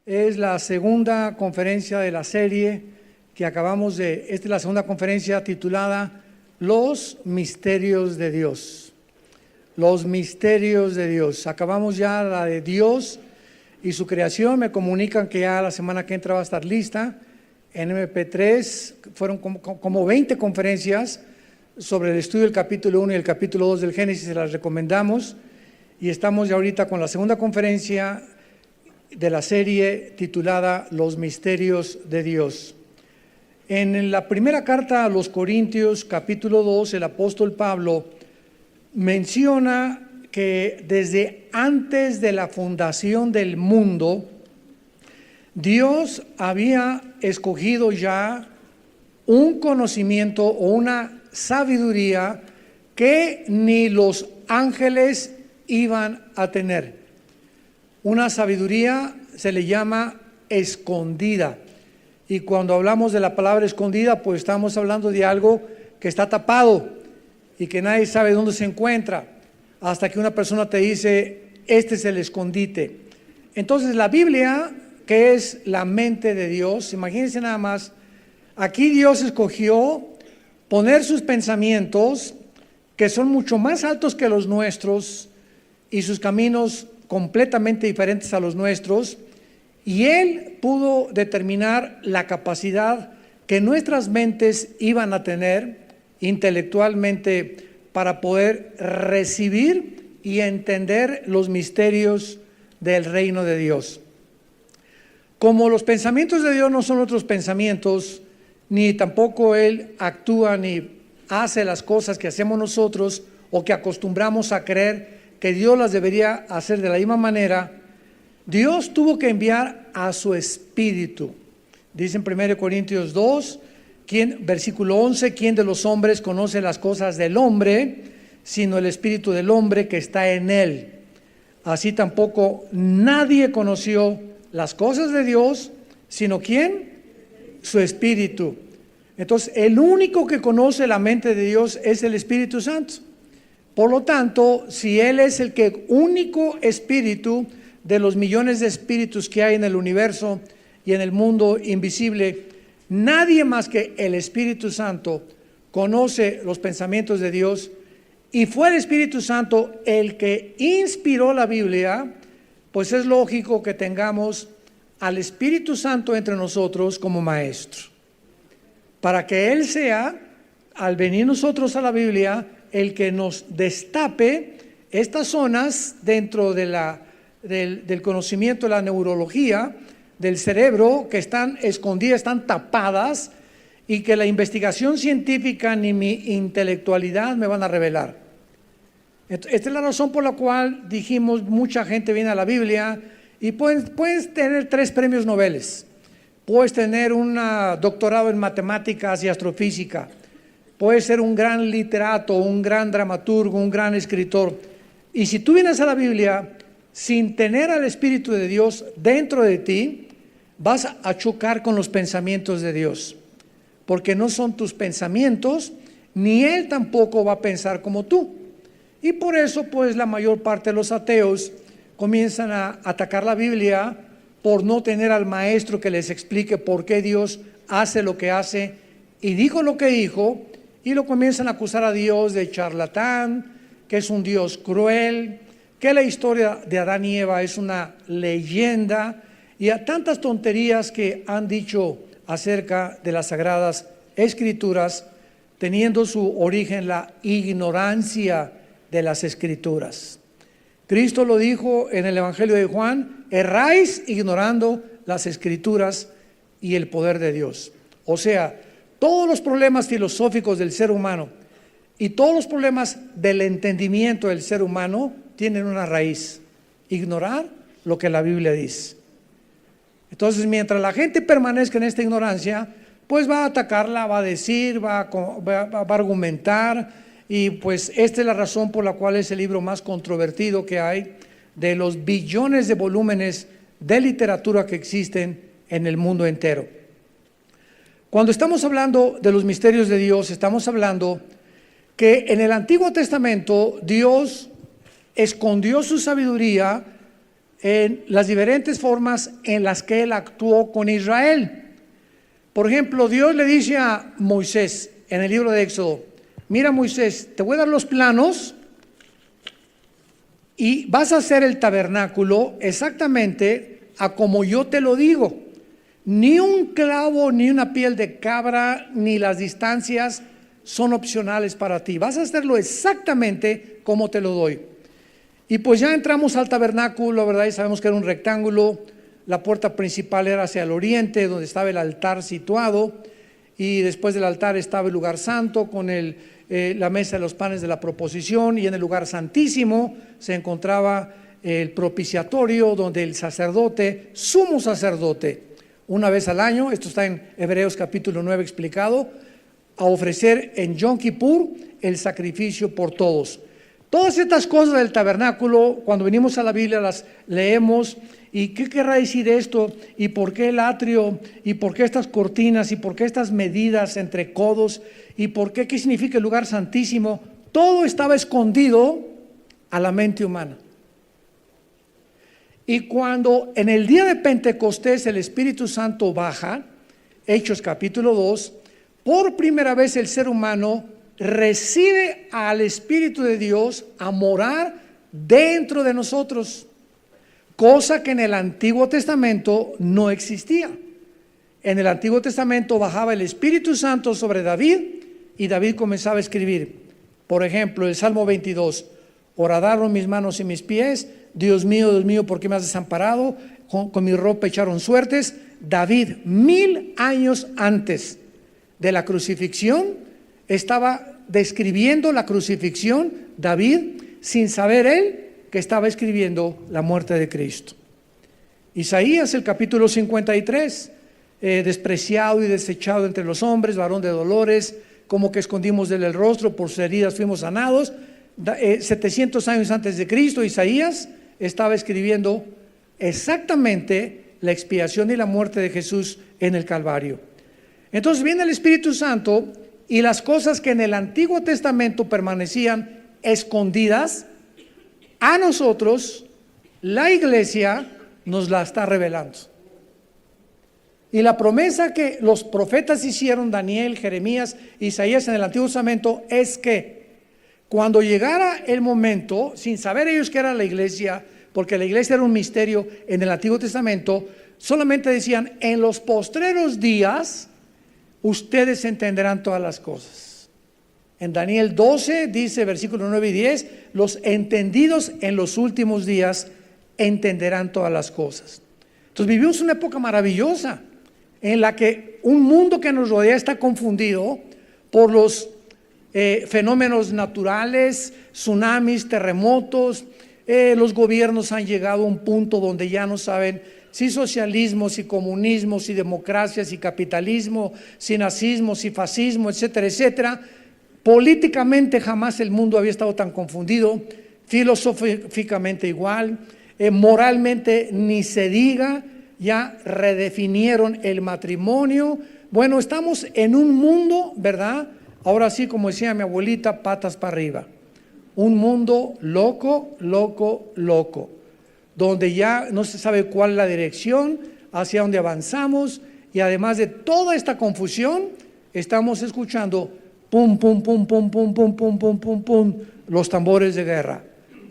Es la segunda conferencia de la serie que acabamos de... Esta es la segunda conferencia titulada Los Misterios de Dios. Los Misterios de Dios. Acabamos ya la de Dios y su creación. Me comunican que ya la semana que entra va a estar lista. En MP3 fueron como 20 conferencias sobre el estudio del capítulo 1 y el capítulo 2 del Génesis. Se las recomendamos. Y estamos ya ahorita con la segunda conferencia de la serie titulada Los Misterios de Dios. En la primera carta a los Corintios, capítulo 2, el apóstol Pablo menciona que desde antes de la fundación del mundo, Dios había escogido ya un conocimiento o una sabiduría que ni los ángeles iban a tener. Una sabiduría se le llama escondida. Y cuando hablamos de la palabra escondida, pues estamos hablando de algo que está tapado y que nadie sabe dónde se encuentra, hasta que una persona te dice, este es el escondite. Entonces la Biblia, que es la mente de Dios, imagínense nada más, aquí Dios escogió poner sus pensamientos, que son mucho más altos que los nuestros, y sus caminos completamente diferentes a los nuestros, y Él pudo determinar la capacidad que nuestras mentes iban a tener intelectualmente para poder recibir y entender los misterios del reino de Dios. Como los pensamientos de Dios no son otros pensamientos, ni tampoco Él actúa ni hace las cosas que hacemos nosotros o que acostumbramos a creer que Dios las debería hacer de la misma manera, Dios tuvo que enviar a su Espíritu. Dice en 1 Corintios 2, versículo 11, ¿quién de los hombres conoce las cosas del hombre, sino el Espíritu del hombre que está en él? Así tampoco nadie conoció las cosas de Dios, sino ¿quién? Su Espíritu. Entonces, el único que conoce la mente de Dios es el Espíritu Santo. Por lo tanto, si Él es el único espíritu de los millones de espíritus que hay en el universo y en el mundo invisible, nadie más que el Espíritu Santo conoce los pensamientos de Dios, y fue el Espíritu Santo el que inspiró la Biblia, pues es lógico que tengamos al Espíritu Santo entre nosotros como maestro, para que Él sea, al venir nosotros a la Biblia, el que nos destape estas zonas dentro de del conocimiento de la neurología del cerebro que están escondidas, están tapadas y que la investigación científica ni mi intelectualidad me van a revelar. Esta es la razón por la cual dijimos, mucha gente viene a la Biblia y puedes tener 3 premios Nobel, puedes tener un doctorado en matemáticas y astrofísica, puedes ser un gran literato, un gran dramaturgo, un gran escritor. Y si tú vienes a la Biblia sin tener al Espíritu de Dios dentro de ti, vas a chocar con los pensamientos de Dios. Porque no son tus pensamientos, ni Él tampoco va a pensar como tú. Y por eso, pues, la mayor parte de los ateos comienzan a atacar la Biblia por no tener al maestro que les explique por qué Dios hace lo que hace y dijo lo que dijo. Y lo comienzan a acusar a Dios de charlatán, que es un Dios cruel, que la historia de Adán y Eva es una leyenda, y a tantas tonterías que han dicho acerca de las Sagradas Escrituras, teniendo su origen en la ignorancia de las Escrituras. Cristo lo dijo en el Evangelio de Juan, erráis ignorando las Escrituras y el poder de Dios. O sea, todos los problemas filosóficos del ser humano y todos los problemas del entendimiento del ser humano tienen una raíz: ignorar lo que la Biblia dice. Entonces, mientras la gente permanezca en esta ignorancia, pues va a atacarla, va a decir, va a argumentar, y pues esta es la razón por la cual es el libro más controvertido que hay de los billones de volúmenes de literatura que existen en el mundo entero. Cuando estamos hablando de los misterios de Dios, estamos hablando que en el Antiguo Testamento Dios escondió su sabiduría en las diferentes formas en las que Él actuó con Israel. Por ejemplo, Dios le dice a Moisés en el libro de Éxodo: mira, Moisés, te voy a dar los planos y vas a hacer el tabernáculo exactamente a como yo te lo digo. Ni un clavo, ni una piel de cabra, ni las distancias son opcionales para ti. Vas a hacerlo exactamente como te lo doy. Y pues ya entramos al tabernáculo, ¿verdad? Y sabemos que era un rectángulo. La puerta principal era hacia el oriente, donde estaba el altar situado. Y después del altar estaba el lugar santo con la mesa de los panes de la proposición. Y en el lugar santísimo se encontraba el propiciatorio, donde el sacerdote, sumo sacerdote, una vez al año, esto está en Hebreos capítulo 9 explicado, a ofrecer en Yom Kippur el sacrificio por todos. Todas estas cosas del tabernáculo, cuando venimos a la Biblia las leemos. ¿Y qué querrá decir esto? ¿Y por qué el atrio? ¿Y por qué estas cortinas? ¿Y por qué estas medidas entre codos? ¿Y por qué significa el lugar santísimo? Todo estaba escondido a la mente humana. Y cuando en el día de Pentecostés el Espíritu Santo baja, Hechos capítulo 2, por primera vez el ser humano recibe al Espíritu de Dios a morar dentro de nosotros, cosa que en el Antiguo Testamento no existía. En el Antiguo Testamento bajaba el Espíritu Santo sobre David y David comenzaba a escribir. Por ejemplo, el Salmo 22: horadaron mis manos y mis pies, Dios mío, ¿por qué me has desamparado? Con mi ropa echaron suertes. David, 1000 años antes de la crucifixión, estaba describiendo la crucifixión, David, sin saber él que estaba escribiendo la muerte de Cristo. Isaías, el capítulo 53, despreciado y desechado entre los hombres, varón de dolores, como que escondimos de él el rostro, por sus heridas fuimos sanados. 700 años antes de Cristo, Isaías estaba escribiendo exactamente la expiación y la muerte de Jesús en el Calvario. Entonces viene el Espíritu Santo y las cosas que en el Antiguo Testamento permanecían escondidas, a nosotros la iglesia nos la está revelando. Y la promesa que los profetas hicieron, Daniel, Jeremías, Isaías, en el Antiguo Testamento, es que cuando llegara el momento, sin saber ellos que era la iglesia, porque la iglesia era un misterio en el Antiguo Testamento, solamente decían: en los postreros días ustedes entenderán todas las cosas. En Daniel 12 dice, versículos 9 y 10, los entendidos en los últimos días entenderán todas las cosas. Entonces vivimos una época maravillosa en la que un mundo que nos rodea está confundido por los fenómenos naturales, tsunamis, terremotos. Los gobiernos han llegado a un punto donde ya no saben si socialismo, si comunismo, si democracia, si capitalismo, si nazismo, si fascismo, etcétera, etcétera. Políticamente jamás el mundo había estado tan confundido, filosóficamente igual, moralmente ni se diga, ya redefinieron el matrimonio. Bueno, estamos en un mundo, ¿verdad? Ahora sí, como decía mi abuelita, patas para arriba. Un mundo loco, loco, loco, donde ya no se sabe cuál es la dirección, hacia dónde avanzamos, y además de toda esta confusión, estamos escuchando pum, pum, pum, pum, pum, pum, pum, pum, pum, pum, los tambores de guerra.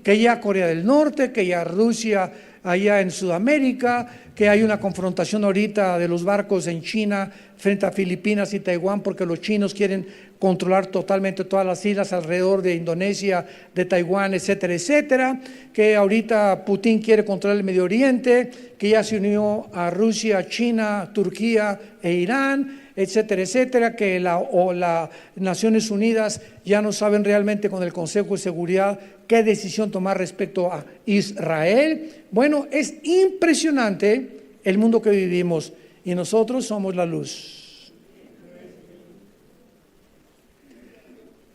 Que ya Corea del Norte, que ya Rusia allá en Sudamérica, que hay una confrontación ahorita de los barcos en China frente a Filipinas y Taiwán, porque los chinos quieren controlar totalmente todas las islas alrededor de Indonesia, de Taiwán, etcétera, etcétera. Que ahorita Putin quiere controlar el Medio Oriente, que ya se unió a Rusia, China, Turquía e Irán, etcétera, etcétera, que las Naciones Unidas ya no saben realmente con el Consejo de Seguridad qué decisión tomar respecto a Israel. Bueno, es impresionante el mundo que vivimos y nosotros somos la luz.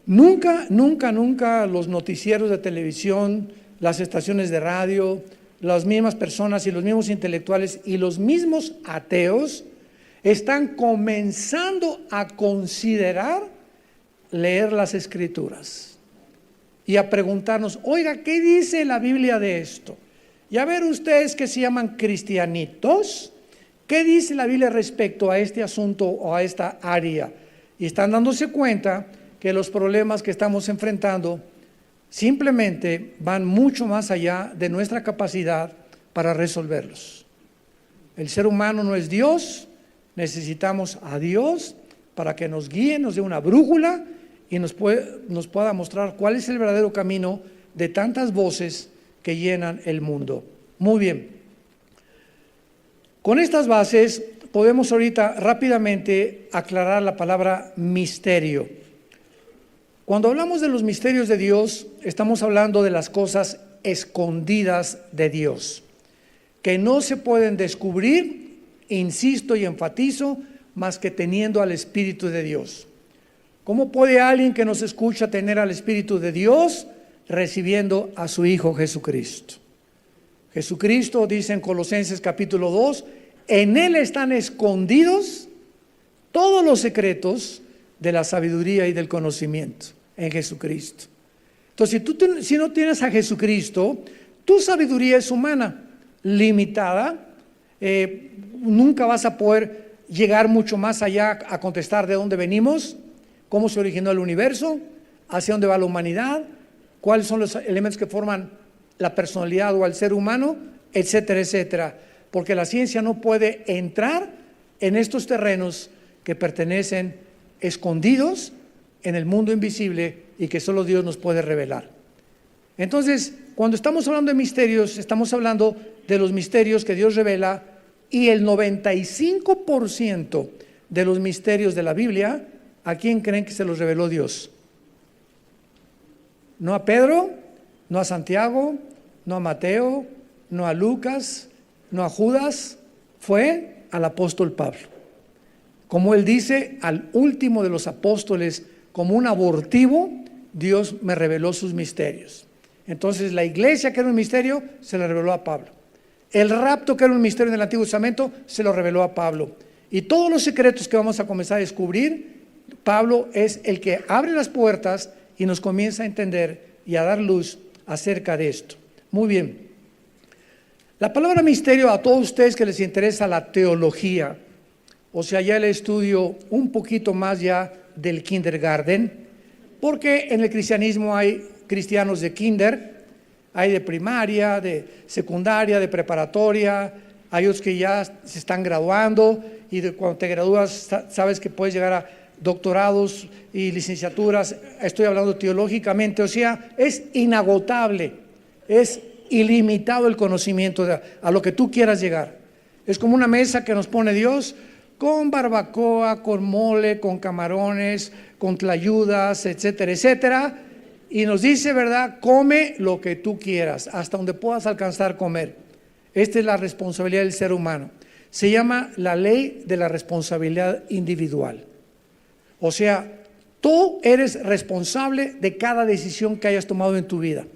Nunca, nunca, nunca los noticieros de televisión, las estaciones de radio, las mismas personas y los mismos intelectuales y los mismos ateos están comenzando a considerar leer las Escrituras y a preguntarnos: oiga, ¿qué dice la Biblia de esto? Y a ver ustedes que se llaman cristianitos, ¿qué dice la Biblia respecto a este asunto o a esta área? Y están dándose cuenta que los problemas que estamos enfrentando simplemente van mucho más allá de nuestra capacidad para resolverlos. El ser humano no es Dios, necesitamos a Dios para que nos guíe, nos dé una brújula y nos pueda mostrar cuál es el verdadero camino de tantas voces que llenan el mundo. Muy bien. Con estas bases podemos ahorita rápidamente aclarar la palabra misterio. Cuando hablamos de los misterios de Dios, estamos hablando de las cosas escondidas de Dios, que no se pueden descubrir, insisto y enfatizo, más que teniendo al Espíritu de Dios. ¿Cómo puede alguien que nos escucha tener al Espíritu de Dios? Recibiendo a su Hijo Jesucristo. Jesucristo dice en Colosenses capítulo 2, en Él están escondidos todos los secretos de la sabiduría y del conocimiento, en Jesucristo. Entonces, si no tienes a Jesucristo, tu sabiduría es humana, limitada, nunca vas a poder llegar mucho más allá a contestar de dónde venimos, cómo se originó el universo, hacia dónde va la humanidad, cuáles son los elementos que forman la personalidad o al ser humano, etcétera, etcétera. Porque la ciencia no puede entrar en estos terrenos que pertenecen escondidos en el mundo invisible y que solo Dios nos puede revelar. Entonces, cuando estamos hablando de misterios, estamos hablando de los misterios que Dios revela, y el 95% de los misterios de la Biblia, ¿a quién creen que se los reveló Dios? No a Pedro, no a Santiago, no a Mateo, no a Lucas, no a Judas, fue al apóstol Pablo. Como él dice, al último de los apóstoles, como un abortivo, Dios me reveló sus misterios. Entonces la iglesia, que era un misterio, se le reveló a Pablo. El rapto, que era un misterio en el Antiguo Testamento, se lo reveló a Pablo. Y todos los secretos que vamos a comenzar a descubrir, Pablo es el que abre las puertas y nos comienza a entender y a dar luz acerca de esto. Muy bien. La palabra misterio, a todos ustedes que les interesa la teología, o sea, ya el estudio un poquito más ya del kindergarten, porque en el cristianismo hay cristianos de kinder, hay de primaria, de secundaria, de preparatoria, hay otros que ya se están graduando y cuando te gradúas sabes que puedes llegar a doctorados y licenciaturas. Estoy hablando teológicamente, o sea, es inagotable, es ilimitado el conocimiento a lo que tú quieras llegar. Es como una mesa que nos pone Dios con barbacoa, con mole, con camarones, con tlayudas, etcétera, etcétera. Y nos dice, ¿verdad? Come lo que tú quieras, hasta donde puedas alcanzar a comer. Esta es la responsabilidad del ser humano. Se llama la ley de la responsabilidad individual. O sea, tú eres responsable de cada decisión que hayas tomado en tu vida.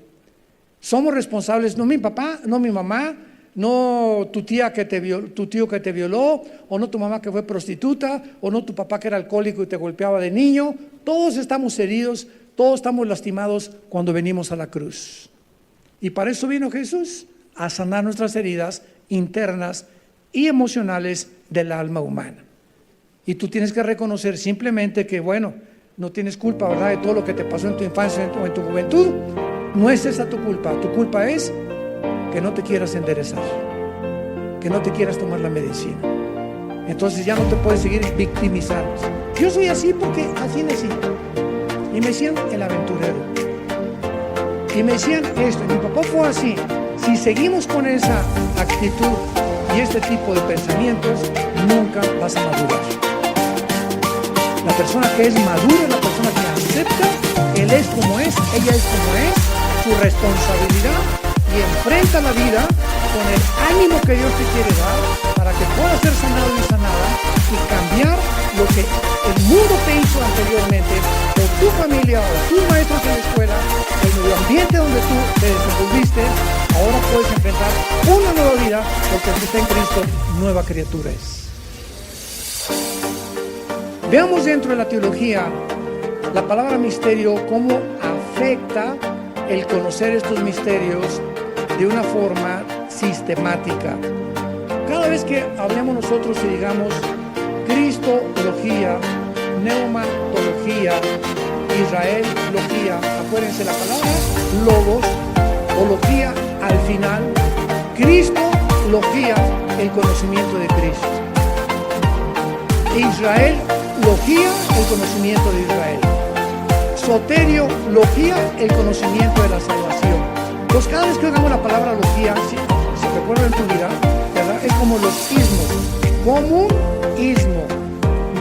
Somos responsables, no mi papá, no mi mamá, no tu tía que te violó, tu tío que te violó, o no tu mamá que fue prostituta, o no tu papá que era alcohólico y te golpeaba de niño. Todos estamos heridos, todos estamos lastimados cuando venimos a la cruz. Y para eso vino Jesús, a sanar nuestras heridas internas y emocionales del alma humana. Y tú tienes que reconocer simplemente que, bueno, no tienes culpa, ¿verdad?, de todo lo que te pasó en tu infancia o en tu juventud. No es esa tu culpa es que no te quieras enderezar, que no te quieras tomar la medicina. Entonces ya no te puedes seguir victimizando. Yo soy así porque así nací. Y me decían el aventurero. Y me decían esto, mi papá fue así. Si seguimos con esa actitud y este tipo de pensamientos, nunca vas a madurar. La persona que es madura es la persona que acepta, él es como es, ella es como es, su responsabilidad, y enfrenta la vida con el ánimo que Dios te quiere dar para que puedas ser sanado y sanada y cambiar lo que el mundo te hizo anteriormente, o tu familia, o tus maestros en la escuela, el medio ambiente donde tú te desenvolviste. Ahora puedes enfrentar una nueva vida, porque el que está en Cristo, nueva criatura es. Veamos dentro de la teología la palabra misterio, cómo afecta el conocer estos misterios de una forma sistemática. Cada vez que hablemos nosotros y digamos Cristología, neumatología, Israelología, acuérdense la palabra logos, ología al final, Cristología, el conocimiento de Cristo. Israelología, el conocimiento de Israel. Soteriología, el conocimiento de la salvación. Entonces, cada vez que oigamos la palabra logía, si recuerdan en tu vida, ¿verdad? Es como los ismos. Comunismo,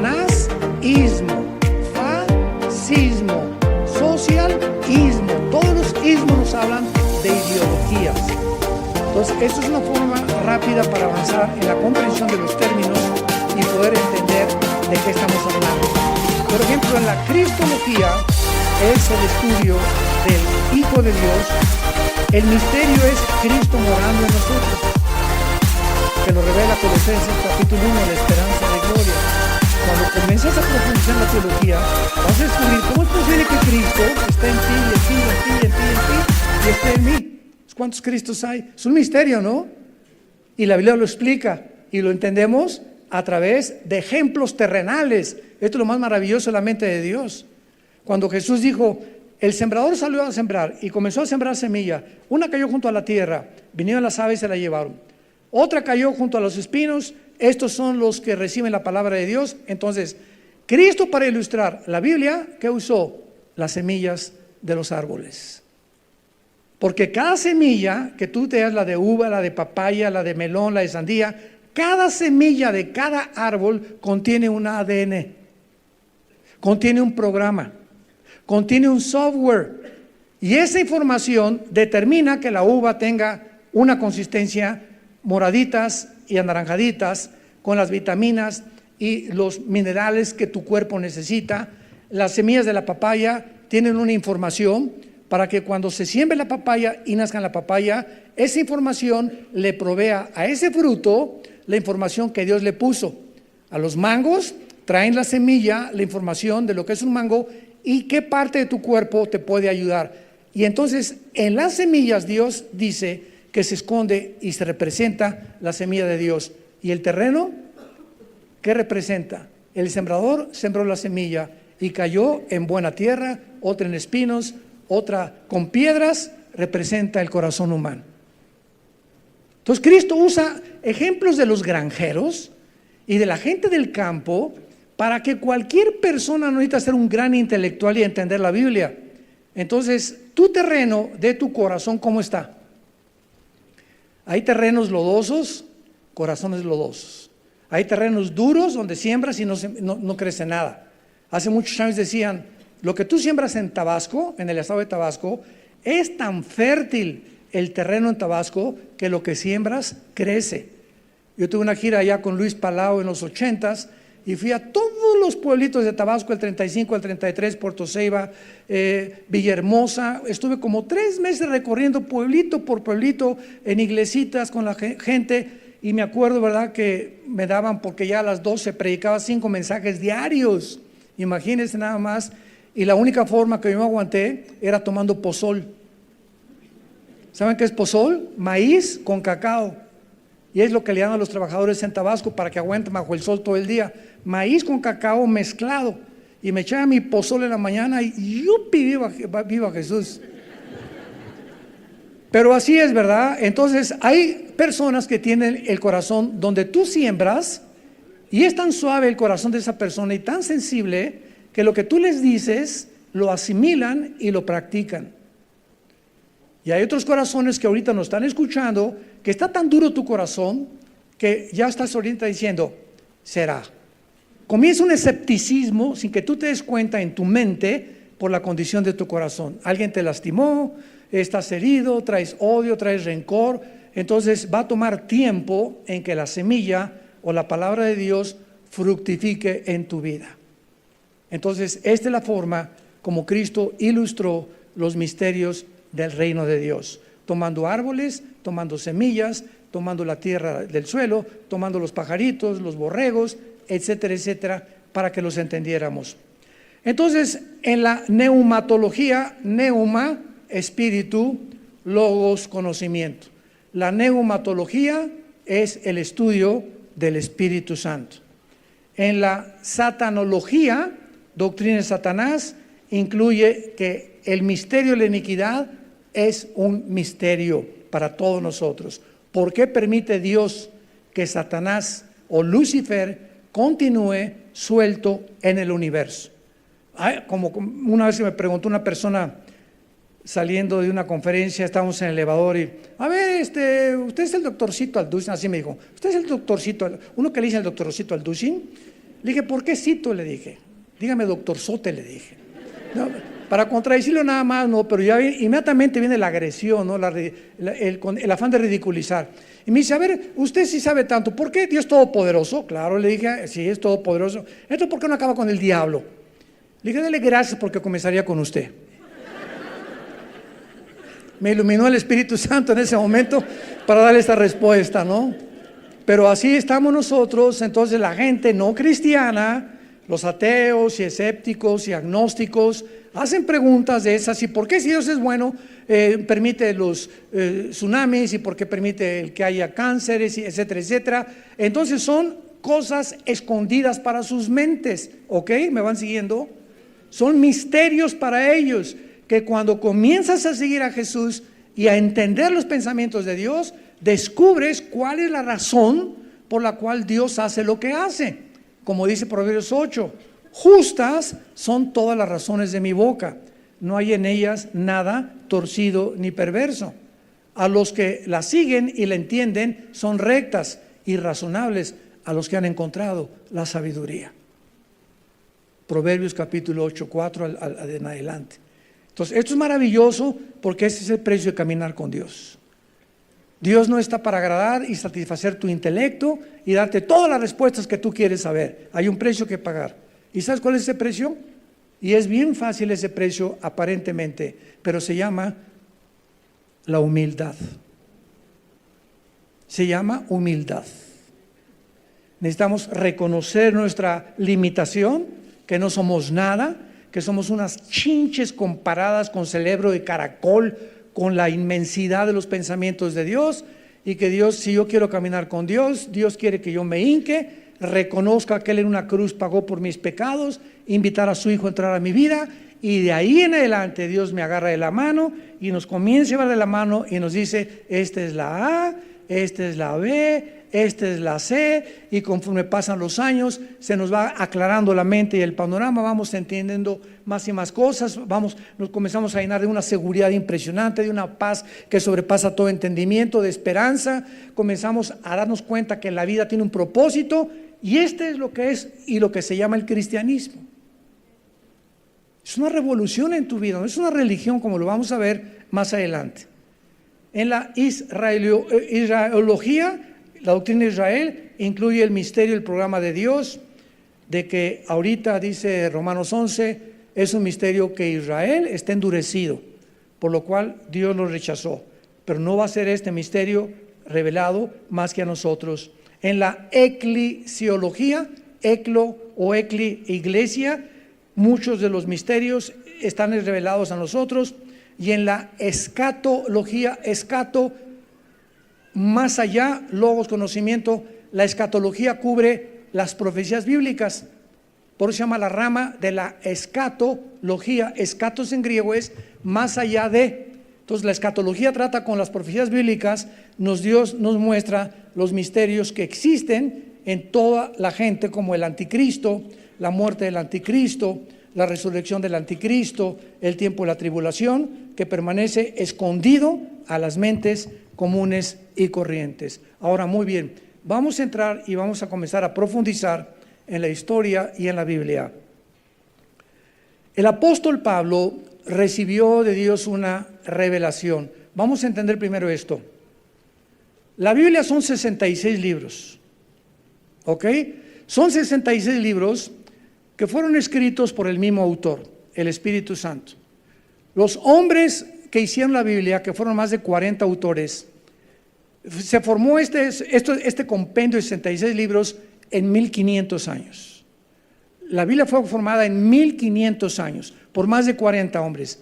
nazismo, fascismo, socialismo. Todos los ismos nos hablan de ideologías. Entonces, esto es una forma rápida para avanzar en la comprensión de los términos y poder entender de qué estamos hablando. Por ejemplo, en la Cristología es el estudio del Hijo de Dios. El misterio es Cristo morando en nosotros, que lo revela Colosenses capítulo 1, la esperanza de gloria. Cuando comienzas a profundizar en la teología, vas a descubrir cómo es posible que Cristo esté en ti, en ti, en ti, en ti, en ti, y esté en mí. ¿Cuántos Cristos hay? Es un misterio, ¿no? Y la Biblia lo explica, y lo entendemos a través de ejemplos terrenales. Esto es lo más maravilloso de la mente de Dios. Cuando Jesús dijo, el sembrador salió a sembrar y comenzó a sembrar semilla. Una cayó junto a la tierra, vinieron las aves y se la llevaron. Otra cayó junto a los espinos. Estos son los que reciben la palabra de Dios. Entonces, Cristo, para ilustrar la Biblia, ¿qué usó? Las semillas de los árboles. Porque cada semilla que tú te das, la de uva, la de papaya, la de melón, la de sandía, cada semilla de cada árbol contiene un ADN, contiene un programa, contiene un software, y esa información determina que la uva tenga una consistencia moraditas y anaranjaditas, con las vitaminas y los minerales que tu cuerpo necesita. Las semillas de la papaya tienen una información para que cuando se siembre la papaya y nazca la papaya, esa información le provea a ese fruto la información que Dios le puso. A los mangos traen la semilla, la información de lo que es un mango y qué parte de tu cuerpo te puede ayudar. Y entonces en las semillas Dios dice que se esconde y se representa la semilla de Dios. ¿Y el terreno? ¿Qué representa? El sembrador sembró la semilla y cayó en buena tierra, otra en espinos, otra con piedras, representa el corazón humano. Entonces Cristo usa ejemplos de los granjeros y de la gente del campo para que cualquier persona no necesita ser un gran intelectual y entender la Biblia. Entonces, tu terreno de tu corazón, ¿cómo está? Hay terrenos lodosos, corazones lodosos. Hay terrenos duros donde siembras y no crece nada. Hace muchos años decían, lo que tú siembras en Tabasco, en el estado de Tabasco, es tan fértil el terreno en Tabasco que lo que siembras crece. Yo tuve una gira allá con Luis Palau en los 80s y fui a todos los pueblitos de Tabasco, el 35, el 33, Puerto Ceiba, Villahermosa. Estuve como 3 meses recorriendo pueblito por pueblito en iglesitas con la gente, y me acuerdo, ¿verdad?, que me daban, porque ya a las 12 predicaba 5 mensajes diarios. Imagínense nada más. Y la única forma que yo me aguanté era tomando pozol. ¿Saben qué es pozol? Maíz con cacao. Y es lo que le dan a los trabajadores en Tabasco para que aguanten bajo el sol todo el día. Maíz con cacao mezclado. Y me echaba mi pozol en la mañana y ¡yupi! ¡Viva Jesús! Pero así es, ¿verdad? Entonces hay personas que tienen el corazón donde tú siembras, y es tan suave el corazón de esa persona y tan sensible que lo que tú les dices lo asimilan y lo practican. Y hay otros corazones que ahorita nos están escuchando, que está tan duro tu corazón que ya estás ahorita diciendo, será. Comienza un escepticismo sin que tú te des cuenta en tu mente por la condición de tu corazón. Alguien te lastimó, estás herido, traes odio, traes rencor. Entonces va a tomar tiempo en que la semilla o la palabra de Dios fructifique en tu vida. Entonces esta es la forma como Cristo ilustró los misterios del reino de Dios, tomando árboles, tomando semillas, tomando la tierra del suelo, tomando los pajaritos, los borregos, etcétera, etcétera, para que los entendiéramos. Entonces, en la neumatología, neuma, espíritu, logos, conocimiento. La neumatología es el estudio del Espíritu Santo. En la satanología, doctrina de Satanás, incluye que el misterio de la iniquidad es un misterio para todos nosotros. ¿Por qué permite Dios que Satanás o Lucifer continúe suelto en el universo? Como una vez me preguntó una persona saliendo de una conferencia, estábamos en el elevador y, a ver, usted es el doctorcito Alducin, así me dijo, usted es el doctorcito, uno que le dice el doctorcito Alducin. Le dije, ¿por qué cito? Le dije, dígame doctorzote, le dije. No, para contradecirlo nada más, no, pero ya inmediatamente viene la agresión, ¿no? El afán de ridiculizar. Y me dice, a ver, usted sí sabe tanto, ¿por qué Dios es todopoderoso? Claro, le dije, sí, es todopoderoso. Entonces, ¿por qué no acaba con el diablo? Le dije, dele gracias porque comenzaría con usted. Me iluminó el Espíritu Santo en ese momento para darle esta respuesta, ¿no? Pero así estamos nosotros. Entonces la gente no cristiana, los ateos y escépticos y agnósticos, hacen preguntas de esas. ¿Y por qué si Dios es bueno permite los tsunamis? ¿Y por qué permite el que haya cánceres, etcétera, etcétera? Entonces son cosas escondidas para sus mentes, ¿ok? ¿Me van siguiendo? Son misterios para ellos, que cuando comienzas a seguir a Jesús y a entender los pensamientos de Dios, descubres cuál es la razón por la cual Dios hace lo que hace. Como dice Proverbios 8, justas son todas las razones de mi boca, no hay en ellas nada torcido ni perverso. A los que la siguen y la entienden son rectas y razonables, a los que han encontrado la sabiduría. Proverbios capítulo 8, 4 en adelante. Entonces, esto es maravilloso porque ese es el precio de caminar con Dios. Dios no está para agradar y satisfacer tu intelecto y darte todas las respuestas que tú quieres saber. Hay un precio que pagar. ¿Y sabes cuál es ese precio? Y es bien fácil ese precio aparentemente, pero se llama la humildad. Se llama humildad. Necesitamos reconocer nuestra limitación, que no somos nada, que somos unas chinches comparadas con cerebro de caracol, con la inmensidad de los pensamientos de Dios, y que Dios, si yo quiero caminar con Dios, Dios quiere que yo me hinque, reconozca que Él en una cruz pagó por mis pecados, invitar a su Hijo a entrar a mi vida, y de ahí en adelante Dios me agarra de la mano y nos comienza a llevar de la mano y nos dice, esta es la A, esta es la B, esta es la C, y conforme pasan los años se nos va aclarando la mente y el panorama, vamos entendiendo más y más cosas, nos comenzamos a llenar de una seguridad impresionante, de una paz que sobrepasa todo entendimiento, de esperanza, comenzamos a darnos cuenta que la vida tiene un propósito, y este es lo que es y lo que se llama el cristianismo. Es una revolución en tu vida, no es una religión como lo vamos a ver más adelante. En la israelología, la doctrina de Israel incluye el misterio, el programa de Dios, de que ahorita dice Romanos 11, es un misterio que Israel está endurecido, por lo cual Dios lo rechazó, pero no va a ser este misterio revelado más que a nosotros. En la eclesiología, iglesia, muchos de los misterios están revelados a nosotros. Y en la escatología, más allá, logos, conocimiento, la escatología cubre las profecías bíblicas. Por eso se llama la rama de la escatología. Escatos en griego es más allá de. Entonces la escatología trata con las profecías bíblicas. Dios nos muestra los misterios que existen en toda la gente, como el anticristo, la muerte del anticristo, la resurrección del anticristo, el tiempo de la tribulación, que permanece escondido a las mentes comunes y corrientes. Ahora, muy bien, vamos a entrar y vamos a comenzar a profundizar en la historia y en la Biblia. El apóstol Pablo recibió de Dios una revelación. Vamos a entender primero esto. La Biblia son 66 libros, ¿ok? Son 66 libros que fueron escritos por el mismo autor, el Espíritu Santo. Los hombres que hicieron la Biblia, que fueron más de 40 autores, se formó este compendio de 66 libros en 1500 años. La Biblia fue formada en 1500 años por más de 40 hombres.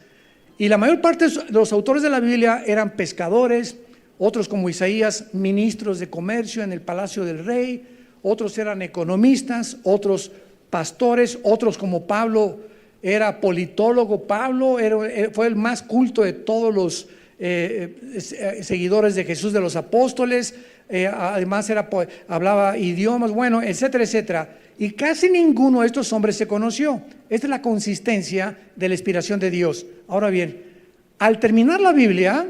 Y la mayor parte de los autores de la Biblia eran pescadores otros como Isaías, ministros de comercio en el palacio del rey, otros eran economistas, otros pastores, otros como Pablo era politólogo. Pablo fue el más culto de todos los seguidores de Jesús, de los apóstoles. Además hablaba idiomas, bueno, etcétera, etcétera. Y casi ninguno de estos hombres se conoció. Esta es la consistencia de la inspiración de Dios. Ahora bien, al terminar la Biblia,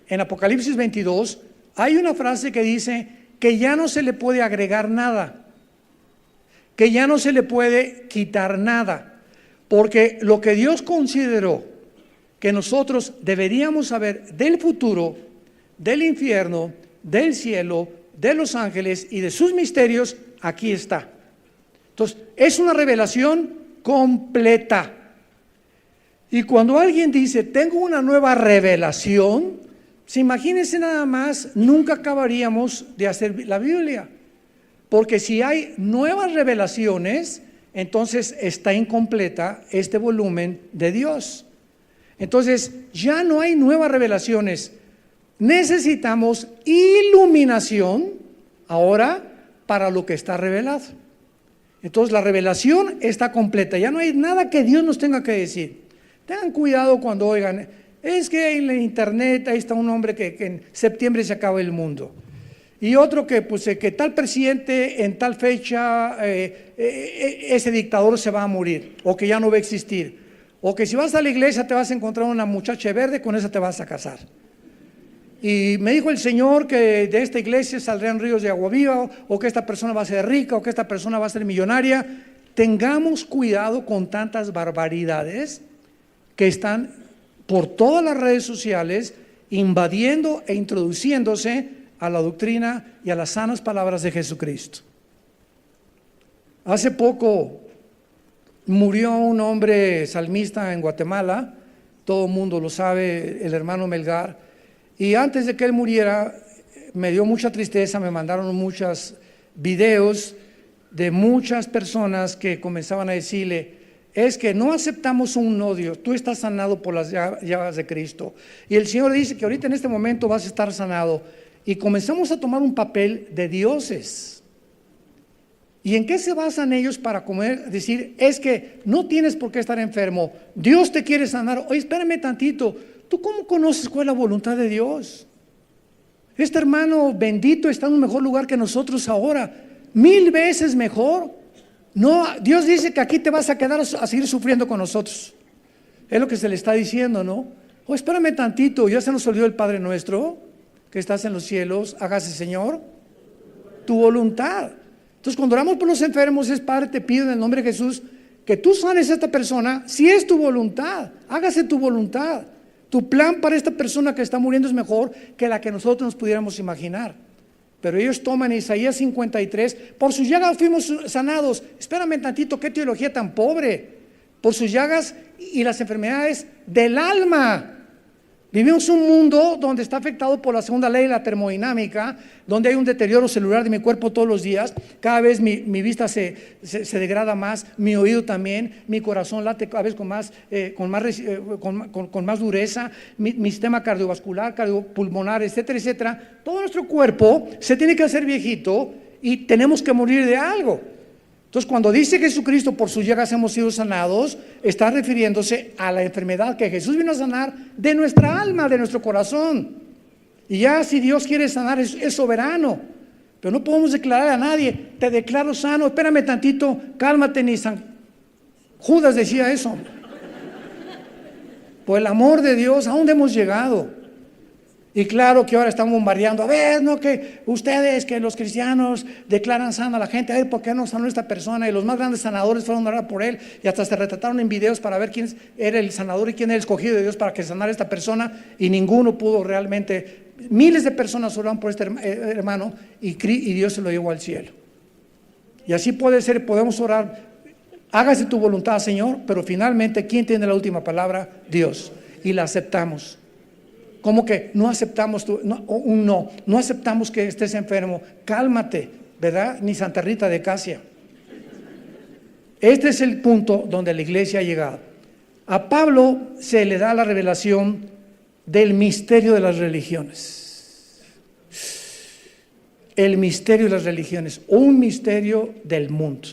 en Apocalipsis 22, hay una frase que dice que ya no se le puede agregar nada, que ya no se le puede quitar nada, porque lo que Dios consideró que nosotros deberíamos saber del futuro, del infierno, del cielo, de los ángeles y de sus misterios, aquí está. Entonces, es una revelación completa. Y cuando alguien dice, tengo una nueva revelación, si imagínense nada más, nunca acabaríamos de hacer la Biblia. Porque si hay nuevas revelaciones, entonces está incompleta este volumen de Dios. Entonces, ya no hay nuevas revelaciones. Necesitamos iluminación ahora para lo que está revelado. Entonces, la revelación está completa. Ya no hay nada que Dios nos tenga que decir. Tengan cuidado cuando oigan, es que en la internet ahí está un hombre que en septiembre se acaba el mundo. Y otro que tal presidente en tal fecha, ese dictador se va a morir, o que ya no va a existir. O que si vas a la iglesia te vas a encontrar una muchacha verde, con esa te vas a casar. Y me dijo el Señor que de esta iglesia saldrán ríos de agua viva, o que esta persona va a ser rica, o que esta persona va a ser millonaria. Tengamos cuidado con tantas barbaridades que están por todas las redes sociales invadiendo e introduciéndose a la doctrina y a las sanas palabras de Jesucristo. Hace poco murió un hombre salmista en Guatemala, todo el mundo lo sabe, el hermano Melgar, y antes de que él muriera me dio mucha tristeza, me mandaron muchos videos de muchas personas que comenzaban a decirle, es que no aceptamos un odio, tú estás sanado por las llagas de Cristo. Y el Señor dice que ahorita en este momento vas a estar sanado. Y comenzamos a tomar un papel de dioses. ¿Y en qué se basan ellos para decir, es que no tienes por qué estar enfermo, Dios te quiere sanar? Oye, espérame tantito, ¿tú cómo conoces cuál es la voluntad de Dios? Este hermano bendito está en un mejor lugar que nosotros ahora, 1000 veces mejor. No, Dios dice que aquí te vas a quedar a seguir sufriendo con nosotros. Es lo que se le está diciendo, ¿no? Oh, espérame tantito, ya se nos olvidó el Padre nuestro, que estás en los cielos, hágase, Señor, tu voluntad. Entonces, cuando oramos por los enfermos, es Padre, te pido en el nombre de Jesús, que tú sanes a esta persona, si es tu voluntad, hágase tu voluntad. Tu plan para esta persona que está muriendo es mejor que la que nosotros nos pudiéramos imaginar. Pero ellos toman Isaías 53, por sus llagas fuimos sanados. Espérame tantito, qué teología tan pobre. Por sus llagas y las enfermedades del alma. Vivimos un mundo donde está afectado por la segunda ley de la termodinámica, donde hay un deterioro celular de mi cuerpo todos los días. Cada vez mi vista se degrada más, mi oído también, mi corazón late cada vez con más dureza, mi sistema cardiovascular, cardiopulmonar, etcétera, etcétera. Todo nuestro cuerpo se tiene que hacer viejito y tenemos que morir de algo. Entonces, cuando dice Jesucristo, por sus llagas hemos sido sanados, está refiriéndose a la enfermedad que Jesús vino a sanar de nuestra alma, de nuestro corazón. Y ya si Dios quiere sanar, es soberano. Pero no podemos declarar a nadie, te declaro sano, espérame tantito, cálmate, ni San Judas decía eso. Por el amor de Dios, ¿a dónde hemos llegado? Y claro que ahora están bombardeando, a ver, no, que ustedes, que los cristianos declaran sana a la gente, a ver, ¿por qué no sanó esta persona? Y los más grandes sanadores fueron a orar por él, y hasta se retrataron en videos para ver quién era el sanador y quién era el escogido de Dios para que sanara a esta persona, y ninguno pudo realmente. Miles de personas oraron por este hermano, y Dios se lo llevó al cielo. Y así puede ser, podemos orar, hágase tu voluntad, Señor, pero finalmente, ¿quién tiene la última palabra? Dios, y la aceptamos. ¿Cómo que no aceptamos no aceptamos que estés enfermo? Cálmate, ¿verdad? Ni Santa Rita de Casia. Este es el punto donde la iglesia ha llegado. A Pablo se le da la revelación del misterio de las religiones. el misterio de las religiones, un misterio del mundo.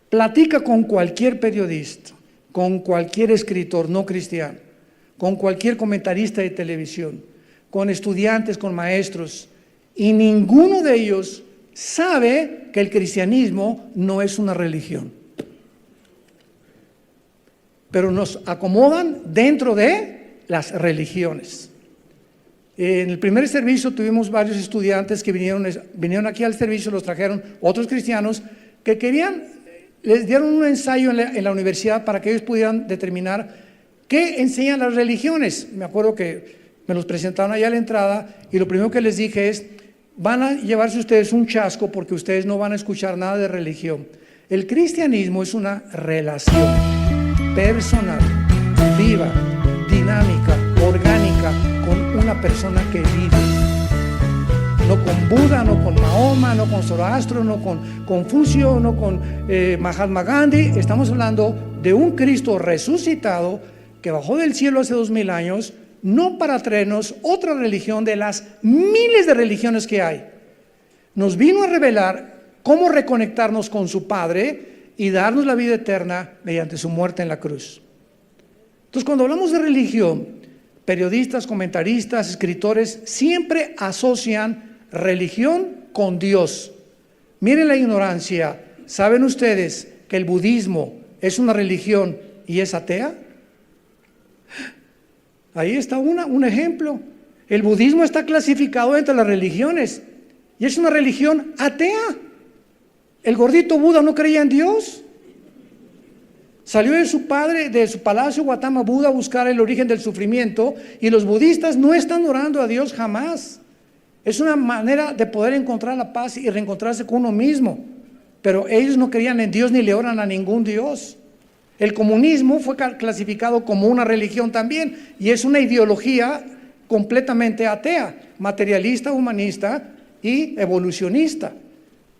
Platica con cualquier periodista, con cualquier escritor no cristiano, con cualquier comentarista de televisión, con estudiantes, con maestros, y ninguno de ellos sabe que el cristianismo no es una religión. Pero nos acomodan dentro de las religiones. En el primer servicio tuvimos varios estudiantes que vinieron aquí al servicio, los trajeron otros cristianos que les dieron un ensayo en la universidad para que ellos pudieran determinar qué enseñan las religiones. Me acuerdo que me los presentaron allá a la entrada y lo primero que les dije es: van a llevarse ustedes un chasco porque ustedes no van a escuchar nada de religión. El cristianismo es una relación personal, viva, dinámica, orgánica, con una persona que vive. No con Buda, no con Mahoma, no con Zoroastro, no con Confucio, no con Mahatma Gandhi. Estamos hablando de un Cristo resucitado que bajó del cielo hace 2000 años, no para traernos otra religión de las miles de religiones que hay. Nos vino a revelar cómo reconectarnos con su Padre y darnos la vida eterna mediante su muerte en la cruz. Entonces, cuando hablamos de religión, periodistas, comentaristas, escritores siempre asocian religión con Dios. Miren la ignorancia. ¿Saben ustedes que el budismo es una religión y es atea? Ahí está un ejemplo. El budismo está clasificado entre las religiones y es una religión atea. El gordito Buda no creía en Dios. Salió de su padre, de su palacio Gautama Buda, a buscar el origen del sufrimiento, y los budistas no están orando a Dios jamás. Es una manera de poder encontrar la paz y reencontrarse con uno mismo. Pero ellos no creían en Dios ni le oran a ningún Dios. El comunismo fue clasificado como una religión también, y es una ideología completamente atea, materialista, humanista y evolucionista.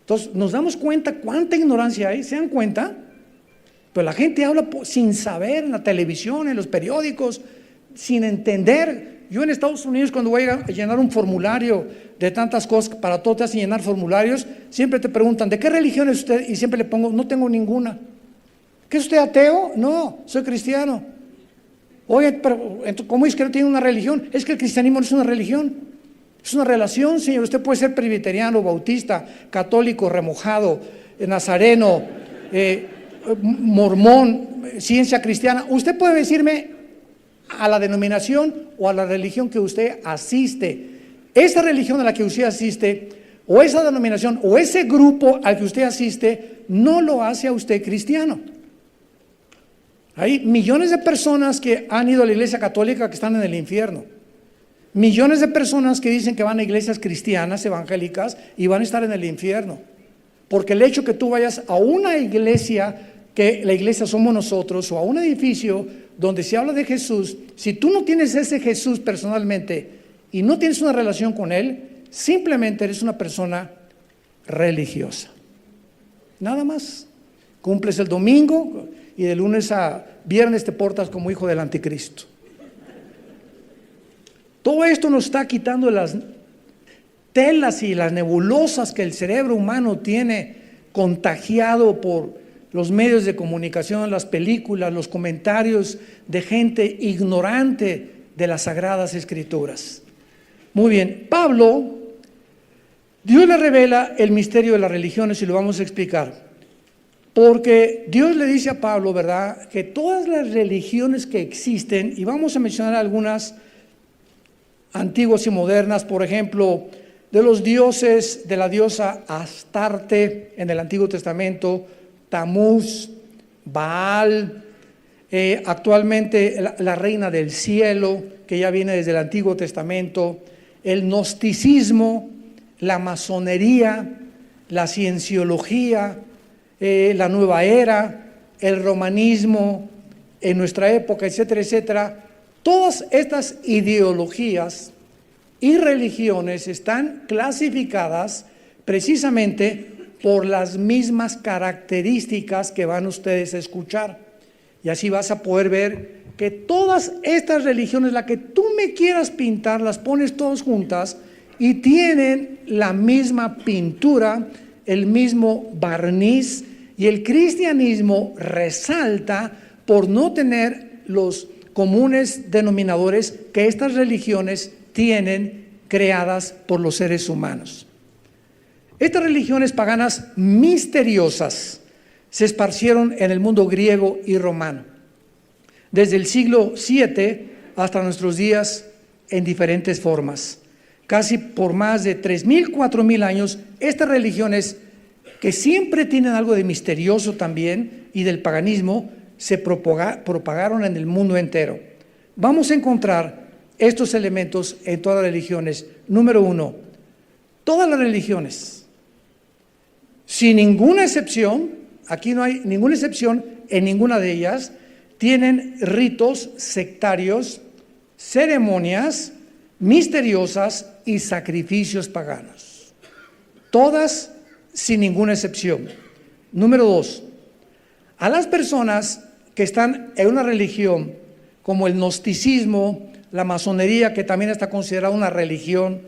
Entonces nos damos cuenta cuánta ignorancia hay. ¿Se dan cuenta? Pero la gente habla sin saber, en la televisión, en los periódicos, sin entender. Yo en Estados Unidos, cuando voy a llenar un formulario de tantas cosas, para todo te hacen llenar formularios, siempre te preguntan: ¿de qué religión es usted? Y siempre le pongo: no tengo ninguna. ¿Qué es usted, ateo? No, soy cristiano. Oye, pero ¿cómo es que no tiene una religión? Es que el cristianismo no es una religión, es una relación, señor. Usted puede ser presbiteriano, bautista, católico, remojado, nazareno, mormón, ciencia cristiana. Usted puede decirme a la denominación o a la religión que usted asiste. Esa religión a la que usted asiste, o esa denominación, o ese grupo al que usted asiste, no lo hace a usted cristiano. Hay millones de personas que han ido a la iglesia católica que están en el infierno. Millones de personas que dicen que van a iglesias cristianas, evangélicas, y van a estar en el infierno. Porque el hecho que tú vayas a una iglesia, que la iglesia somos nosotros, o a un edificio donde se habla de Jesús, si tú no tienes ese Jesús personalmente y no tienes una relación con Él, simplemente eres una persona religiosa. Nada más. Cumples el domingo y de lunes a viernes te portas como hijo del anticristo. Todo esto nos está quitando las telas y las nebulosas que el cerebro humano tiene contagiado por los medios de comunicación, las películas, los comentarios de gente ignorante de las Sagradas Escrituras. Muy bien, Pablo, Dios le revela el misterio de las religiones y lo vamos a explicar. Porque Dios le dice a Pablo, ¿verdad?, que todas las religiones que existen, y vamos a mencionar algunas antiguas y modernas, por ejemplo, de los dioses, de la diosa Astarte en el Antiguo Testamento, Tamuz, Baal, actualmente la reina del cielo, que ya viene desde el Antiguo Testamento, el gnosticismo, la masonería, la cienciología, la nueva era, el romanismo en nuestra época, etcétera, etcétera. Todas estas ideologías y religiones están clasificadas precisamente por las mismas características que van ustedes a escuchar. Y así vas a poder ver que todas estas religiones, la que tú me quieras pintar, las pones todas juntas y tienen la misma pintura, el mismo barniz, y el cristianismo resalta por no tener los comunes denominadores que estas religiones tienen creadas por los seres humanos. Estas religiones paganas misteriosas se esparcieron en el mundo griego y romano, desde el siglo VII hasta nuestros días en diferentes formas. Casi por más de 3,000, 4,000 años, estas religiones, que siempre tienen algo de misterioso también y del paganismo, se propagaron en el mundo entero. Vamos a encontrar estos elementos en todas las religiones. Número 1, todas las religiones, sin ninguna excepción, aquí no hay ninguna excepción en ninguna de ellas, tienen ritos sectarios, ceremonias misteriosas y sacrificios paganos. Todas sin ninguna excepción. Número 2, a las personas que están en una religión como el gnosticismo, la masonería, que también está considerada una religión,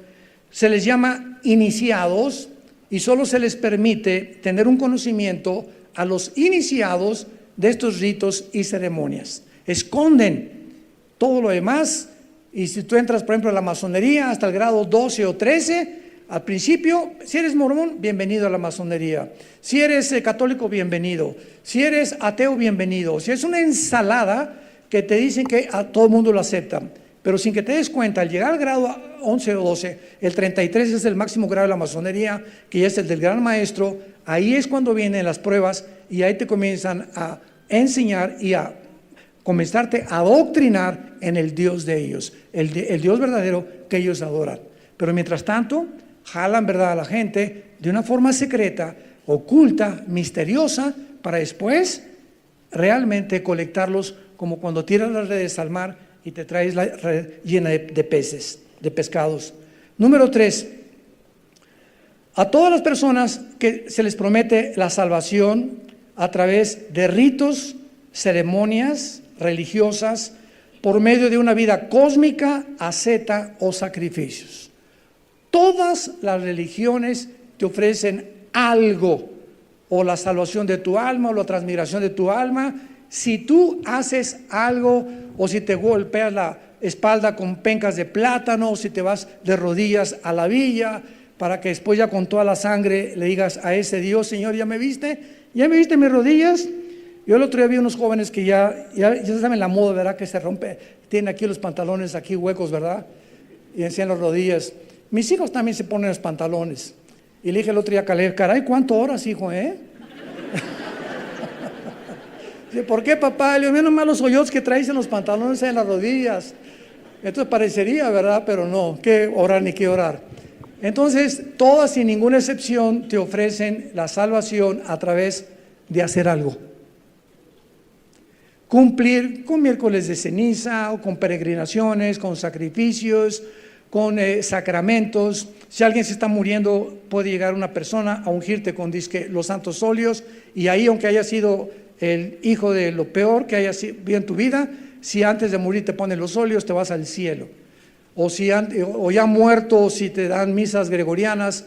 se les llama iniciados y solo se les permite tener un conocimiento a los iniciados de estos ritos y ceremonias. Esconden todo lo demás, y si tú entras, por ejemplo, a la masonería hasta el grado 12 o 13, al principio, si eres mormón, bienvenido a la masonería. Si eres católico, bienvenido. Si eres ateo, bienvenido. Si es una ensalada que te dicen que a todo el mundo lo aceptan, pero sin que te des cuenta, al llegar al grado 11 o 12, el 33 es el máximo grado de la masonería, que ya es el del gran maestro. Ahí es cuando vienen las pruebas y ahí te comienzan a enseñar y a comenzarte a adoctrinar en el Dios de ellos, el Dios verdadero que ellos adoran. Pero mientras tanto, jalan, ¿verdad?, a la gente de una forma secreta, oculta, misteriosa, para después realmente colectarlos, como cuando tiras las redes al mar y te traes la red llena de peces, de pescados. Número 3, a todas las personas que se les promete la salvación a través de ritos, ceremonias religiosas, por medio de una vida cósmica, asceta o sacrificios. Todas las religiones te ofrecen algo, o la salvación de tu alma, o la transmigración de tu alma. Si tú haces algo, o si te golpeas la espalda con pencas de plátano, o si te vas de rodillas a la villa, para que después ya con toda la sangre le digas a ese Dios: Señor, ¿ya me viste? ¿Ya me viste mis rodillas? Yo el otro día vi unos jóvenes que ya saben la moda, ¿verdad?, que se rompe, tienen aquí los pantalones aquí huecos, ¿verdad?, y enseñan las rodillas. Mis hijos también se ponen los pantalones. Y le dije el otro día a Caleb: caray, ¿cuánto horas, hijo, Dice: ¿por qué, papá? Le digo: mira nomás los hoyos que traes en los pantalones en las rodillas. Entonces parecería, ¿verdad?, pero no, qué orar ni qué orar. Entonces, todas sin ninguna excepción te ofrecen la salvación a través de hacer algo. Cumplir con miércoles de ceniza, o con peregrinaciones, con sacrificios, con sacramentos. Si alguien se está muriendo, puede llegar una persona a ungirte con los santos óleos, y ahí, aunque haya sido el hijo de lo peor que haya sido en tu vida, si antes de morir te ponen los óleos, te vas al cielo. O ya muerto, si te dan misas gregorianas,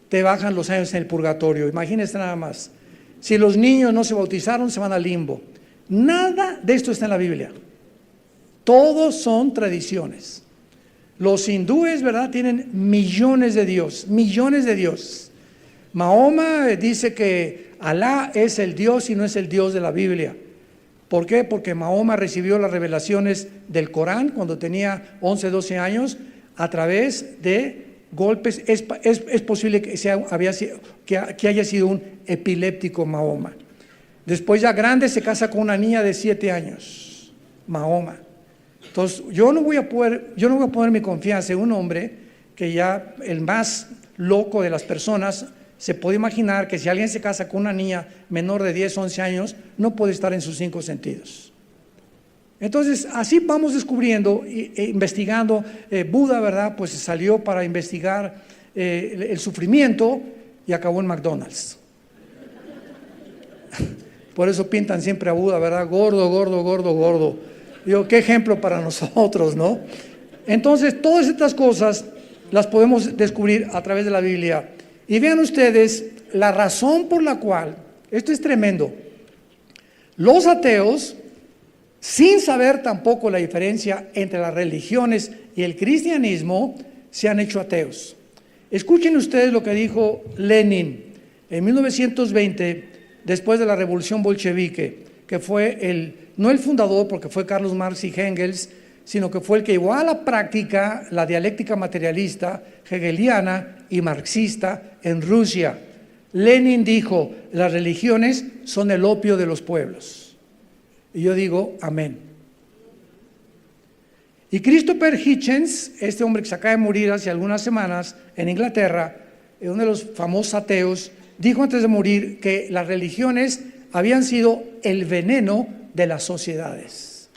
te bajan los años en el purgatorio. Imagínense nada más. Si los niños no se bautizaron, se van al limbo. Nada de esto está en la Biblia. Todos son tradiciones. Los hindúes, ¿verdad?, tienen millones de dioses, millones de dioses. Mahoma dice que Alá es el Dios y no es el Dios de la Biblia. ¿Por qué? Porque Mahoma recibió las revelaciones del Corán cuando tenía 11, 12 años a través de golpes. Es posible que haya sido un epiléptico Mahoma. Después, ya grande, se casa con una niña de 7 años, Mahoma. Entonces, yo no voy a poner mi confianza en un hombre que ya, el más loco de las personas, se puede imaginar que si alguien se casa con una niña menor de 10, 11 años, no puede estar en sus 5 sentidos. Entonces, así vamos descubriendo e investigando. Buda, ¿verdad?, pues salió para investigar el sufrimiento y acabó en McDonald's. Por eso pintan siempre a Buda, ¿verdad?, gordo, gordo, gordo, gordo. Digo, qué ejemplo para nosotros, ¿no? Entonces, todas estas cosas las podemos descubrir a través de la Biblia. Y vean ustedes la razón por la cual, esto es tremendo, los ateos, sin saber tampoco la diferencia entre las religiones y el cristianismo, se han hecho ateos. Escuchen ustedes lo que dijo Lenin en 1920, después de la revolución bolchevique, que fue no el fundador, porque fue Carlos Marx y Engels, sino que fue el que llevó a la práctica la dialéctica materialista, hegeliana y marxista en Rusia. Lenin dijo: las religiones son el opio de los pueblos. Y yo digo, amén. Y Christopher Hitchens, este hombre que se acaba de morir hace algunas semanas en Inglaterra, uno de los famosos ateos, dijo antes de morir que las religiones habían sido el veneno de las sociedades.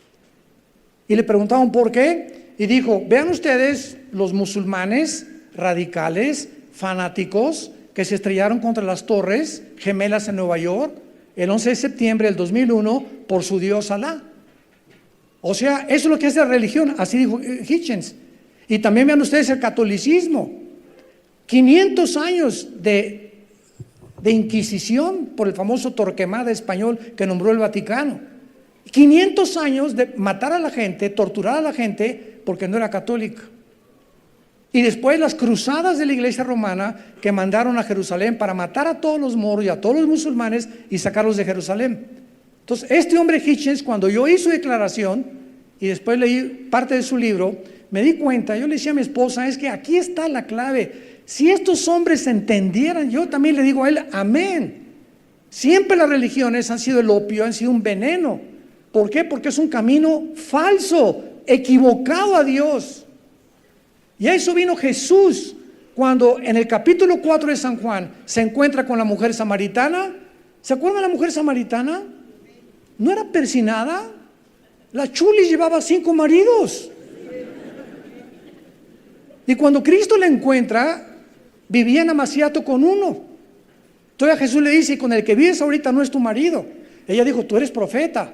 Y le preguntaban por qué, y dijo: vean ustedes los musulmanes radicales, fanáticos, que se estrellaron contra las torres gemelas en Nueva York el 11 de septiembre del 2001 por su dios Alá. O sea, eso es lo que hace la religión, así dijo Hitchens. Y también vean ustedes el catolicismo. 500 años de inquisición por el famoso Torquemada español que nombró el Vaticano. 500 años de matar a la gente, torturar a la gente porque no era católica. Y después las cruzadas de la Iglesia romana que mandaron a Jerusalén para matar a todos los moros y a todos los musulmanes y sacarlos de Jerusalén. Entonces, este hombre Hitchens, cuando yo hice su declaración y después leí parte de su libro, me di cuenta, yo le decía a mi esposa, es que aquí está la clave. Si estos hombres entendieran, yo también le digo a él, amén. Siempre las religiones han sido el opio, han sido un veneno. ¿Por qué? Porque es un camino falso, equivocado a Dios. Y a eso vino Jesús, cuando en el capítulo 4 de San Juan se encuentra con la mujer samaritana. ¿Se acuerdan de la mujer samaritana? ¿No era persinada? La chuli llevaba 5 maridos. Y cuando Cristo la encuentra, vivía en amaciato con uno. Entonces Jesús le dice: con el que vives ahorita no es tu marido. Ella dijo: tú eres profeta.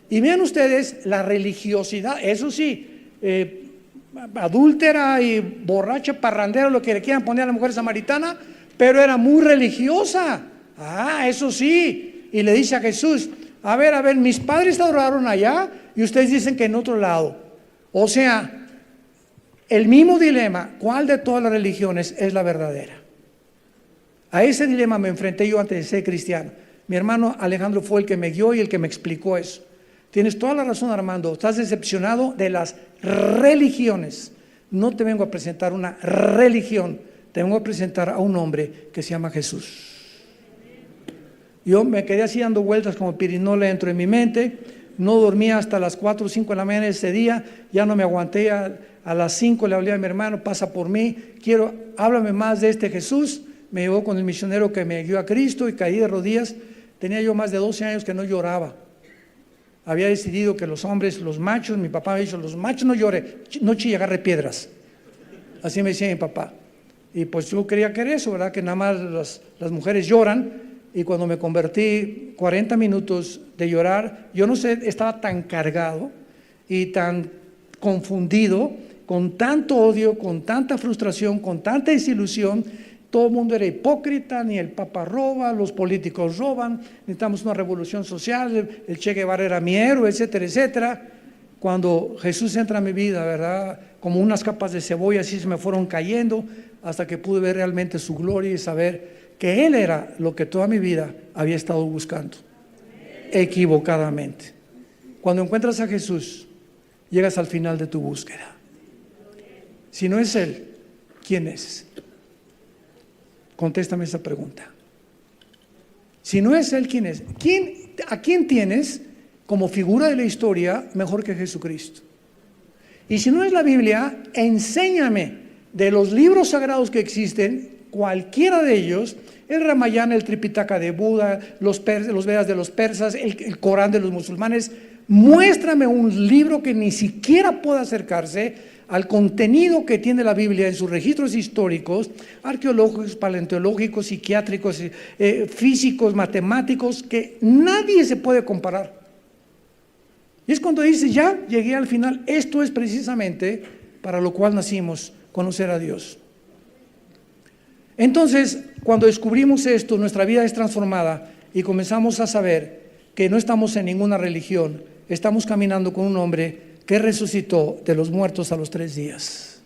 Y vean ustedes la religiosidad, eso sí, adúltera y borracha, parrandera, lo que le quieran poner a la mujer samaritana, pero era muy religiosa. Eso sí. Y le dice a Jesús: a ver, mis padres adoraron allá y ustedes dicen que en otro lado. O sea, el mismo dilema, ¿cuál de todas las religiones es la verdadera? A ese dilema me enfrenté yo antes de ser cristiano. Mi hermano Alejandro fue el que me guió y el que me explicó eso. Tienes toda la razón, Armando, estás decepcionado de las religiones. No te vengo a presentar una religión, te vengo a presentar a un hombre que se llama Jesús. Yo me quedé así dando vueltas como pirinola dentro de mi mente, no dormía hasta las 4 o 5 de la mañana ese día, ya no me aguanté, a las 5 le hablé a mi hermano: pasa por mí, háblame más de este Jesús. Me llevó con el misionero que me guió a Cristo y caí de rodillas. Tenía yo más de 12 años que no lloraba. Había decidido que los hombres, los machos, mi papá me dijo: los machos no lloren, no chille, agarre piedras. Así me decía mi papá. Y pues yo quería que era eso, ¿verdad? Que nada más las mujeres lloran. Y cuando me convertí, 40 minutos de llorar, yo no sé, estaba tan cargado y tan confundido, con tanto odio, con tanta frustración, con tanta desilusión. Todo el mundo era hipócrita, ni el Papa roba, los políticos roban, necesitamos una revolución social, el Che Guevara era mi héroe, etcétera, etcétera. Cuando Jesús entra a mi vida, ¿verdad? Como unas capas de cebolla así se me fueron cayendo, hasta que pude ver realmente su gloria y saber que Él era lo que toda mi vida había estado buscando, equivocadamente. Cuando encuentras a Jesús, llegas al final de tu búsqueda. Si no es Él, ¿quién es? Contéstame esa pregunta. Si no es Él, ¿quién es? ¿A quién tienes como figura de la historia mejor que Jesucristo? Y si no es la Biblia, enséñame de los libros sagrados que existen, cualquiera de ellos, el Ramayana, el Tripitaka de Buda, los Vedas de los persas, el Corán de los musulmanes. Muéstrame un libro que ni siquiera pueda acercarse al contenido que tiene la Biblia en sus registros históricos, arqueológicos, paleontológicos, psiquiátricos, físicos, matemáticos, que nadie se puede comparar. Y es cuando dice: ya llegué al final, esto es precisamente para lo cual nacimos, conocer a Dios. Entonces, cuando descubrimos esto, nuestra vida es transformada y comenzamos a saber que no estamos en ninguna religión, estamos caminando con un hombre que resucitó de los muertos a los 3 días.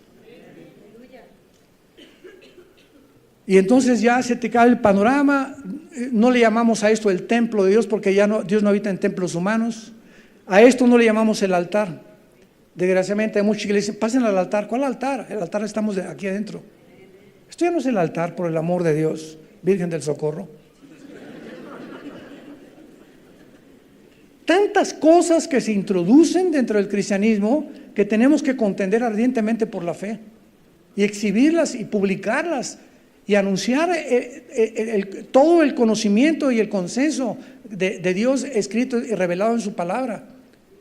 Y entonces ya se te cae el panorama. No le llamamos a esto el templo de Dios, porque ya no, Dios no habita en templos humanos. A esto no le llamamos el altar. Desgraciadamente hay muchos que le dicen, pasen al altar. ¿Cuál altar? El altar estamos aquí adentro. Esto ya no es el altar, por el amor de Dios, Virgen del Socorro. Tantas cosas que se introducen dentro del cristianismo que tenemos que contender ardientemente por la fe y exhibirlas y publicarlas y anunciar todo el conocimiento y el consenso de Dios escrito y revelado en su palabra,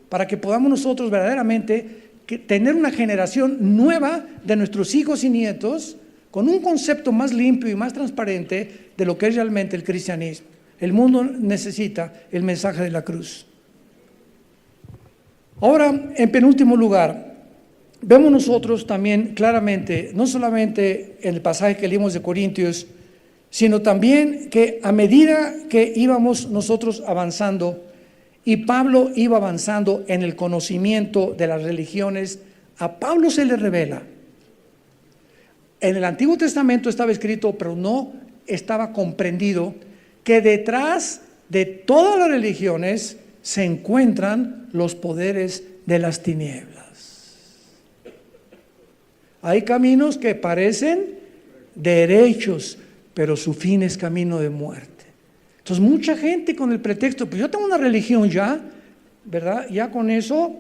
para que podamos nosotros verdaderamente tener una generación nueva de nuestros hijos y nietos con un concepto más limpio y más transparente de lo que es realmente el cristianismo. El mundo necesita el mensaje de la cruz. Ahora, en penúltimo lugar, vemos nosotros también claramente, no solamente en el pasaje que leímos de Corintios, sino también que a medida que íbamos nosotros avanzando, y Pablo iba avanzando en el conocimiento de las religiones, a Pablo se le revela. En el Antiguo Testamento estaba escrito, pero no estaba comprendido, que detrás de todas las religiones se encuentran los poderes de las tinieblas. Hay caminos que parecen derechos, pero su fin es camino de muerte. Entonces mucha gente con el pretexto, pues yo tengo una religión ya, ¿verdad? Ya con eso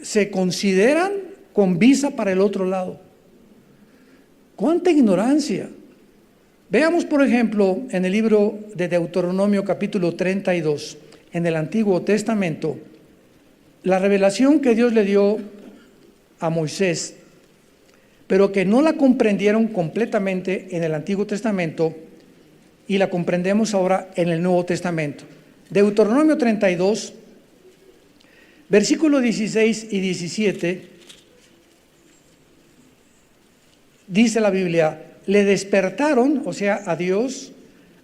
se consideran con visa para el otro lado. ¡Cuánta ignorancia! Veamos, por ejemplo, en el libro de Deuteronomio capítulo 32, en el Antiguo Testamento, la revelación que Dios le dio a Moisés, pero que no la comprendieron completamente en el Antiguo Testamento y la comprendemos ahora en el Nuevo Testamento. Deuteronomio 32, versículos 16 y 17, dice la Biblia, le despertaron, o sea, a Dios,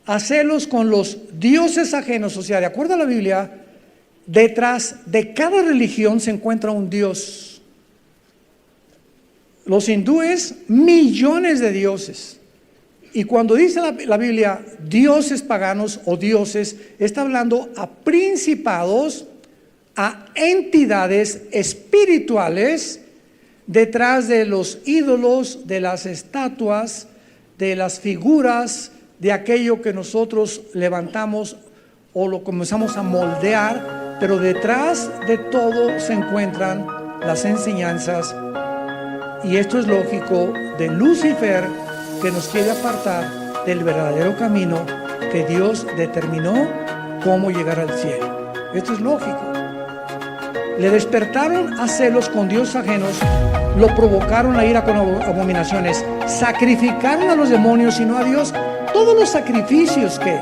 a celos con los dioses ajenos. O sea, de acuerdo a la Biblia, detrás de cada religión se encuentra un dios. Los hindúes, millones de dioses. Y cuando dice la Biblia dioses paganos o dioses, está hablando a principados, a entidades espirituales detrás de los ídolos, de las estatuas, de las figuras, de aquello que nosotros levantamos o lo comenzamos a moldear, pero detrás de todo se encuentran las enseñanzas, y esto es lógico, de Lucifer, que nos quiere apartar del verdadero camino que Dios determinó cómo llegar al cielo. Esto es lógico. Le despertaron a celos con dioses ajenos, lo provocaron a ira con abominaciones, sacrificaron a los demonios y no a Dios. Todos los sacrificios que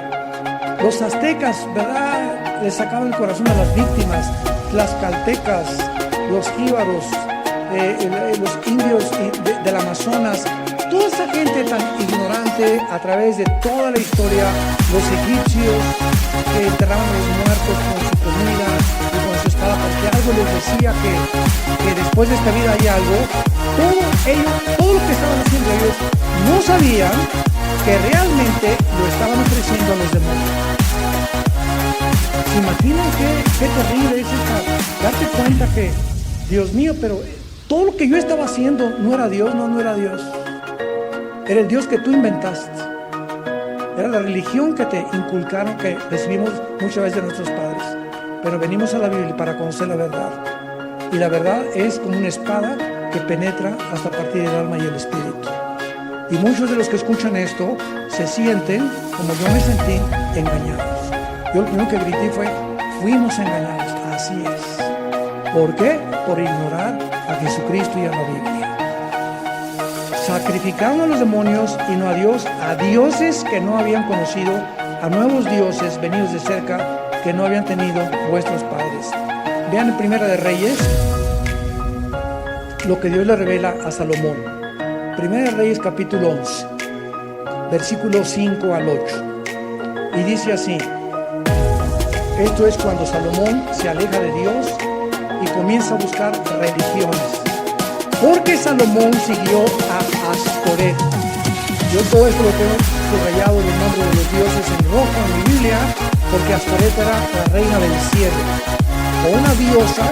los aztecas, ¿verdad?, le sacaban el corazón a las víctimas, las caltecas, los jíbaros, los indios del Amazonas, toda esa gente tan ignorante a través de toda la historia, los egipcios que enterraban a los muertos con su comida y con su espada, porque algo les decía que después de esta vida hay algo. Todo lo que estaban haciendo ellos no sabían que realmente lo estaban ofreciendo a los demonios. ¿Se imaginan qué terrible es darte cuenta que, Dios mío, pero todo lo que yo estaba haciendo no era Dios? No era Dios. Era el Dios que tú inventaste. Era la religión que te inculcaron, que recibimos muchas veces de nuestros padres. Pero venimos a la Biblia para conocer la verdad. Y la verdad es como una espada que penetra hasta partir del alma y el espíritu. Y muchos de los que escuchan esto se sienten, como yo me sentí, engañados. Yo lo primero que grité fue, fuimos engañados. Así es. ¿Por qué? Por ignorar a Jesucristo y a la Biblia. Sacrificaron a los demonios y no a Dios, a dioses que no habían conocido, a nuevos dioses venidos de cerca que no habían tenido vuestros padres. Vean en Primera de Reyes lo que Dios le revela a Salomón. Primera de Reyes capítulo 11, versículos 5 al 8. Y dice así: esto es cuando Salomón se aleja de Dios y comienza a buscar religiones. Porque Salomón siguió a Astoret. Yo todo esto lo tengo subrayado el nombre de los dioses en rojo en mi Biblia, porque Astoret era la reina del cielo, o una diosa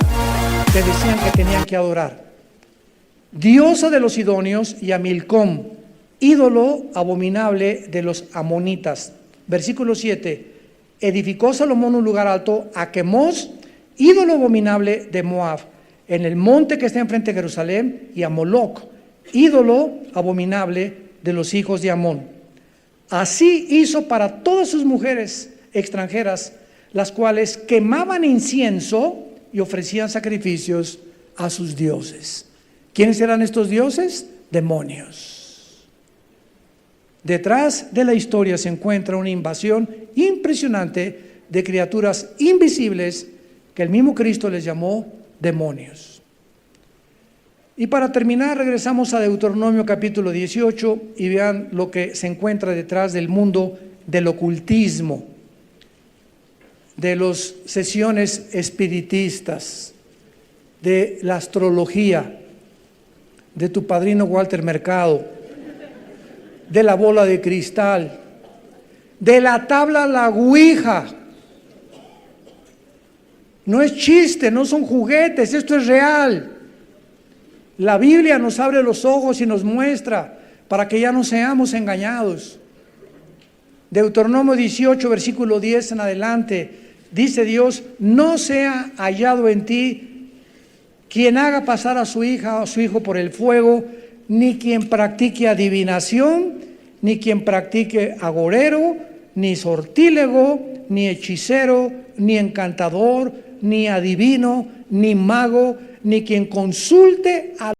que decían que tenían que adorar. Diosa de los sidonios, y a Milcom, ídolo abominable de los amonitas. Versículo 7. Edificó Salomón un lugar alto a Quemos, ídolo abominable de Moab, en el monte que está enfrente de Jerusalén, y a Moloc, ídolo abominable de los hijos de Amón. Así hizo para todas sus mujeres extranjeras, las cuales quemaban incienso y ofrecían sacrificios a sus dioses. ¿Quiénes eran estos dioses? Demonios. Detrás de la historia se encuentra una invasión impresionante de criaturas invisibles que el mismo Cristo les llamó demonios. Y para terminar, regresamos a Deuteronomio capítulo 18 y vean lo que se encuentra detrás del mundo del ocultismo, de las sesiones espiritistas, de la astrología, de tu padrino Walter Mercado, de la bola de cristal, de la tabla la ouija. No es chiste, no son juguetes, esto es real. La Biblia nos abre los ojos y nos muestra para que ya no seamos engañados. Deuteronomio 18, versículo 10 en adelante, dice Dios: no sea hallado en ti quien haga pasar a su hija o a su hijo por el fuego, ni quien practique adivinación, ni quien practique agorero, ni sortílego, ni hechicero, ni encantador, ni adivino, ni mago, ni quien consulte a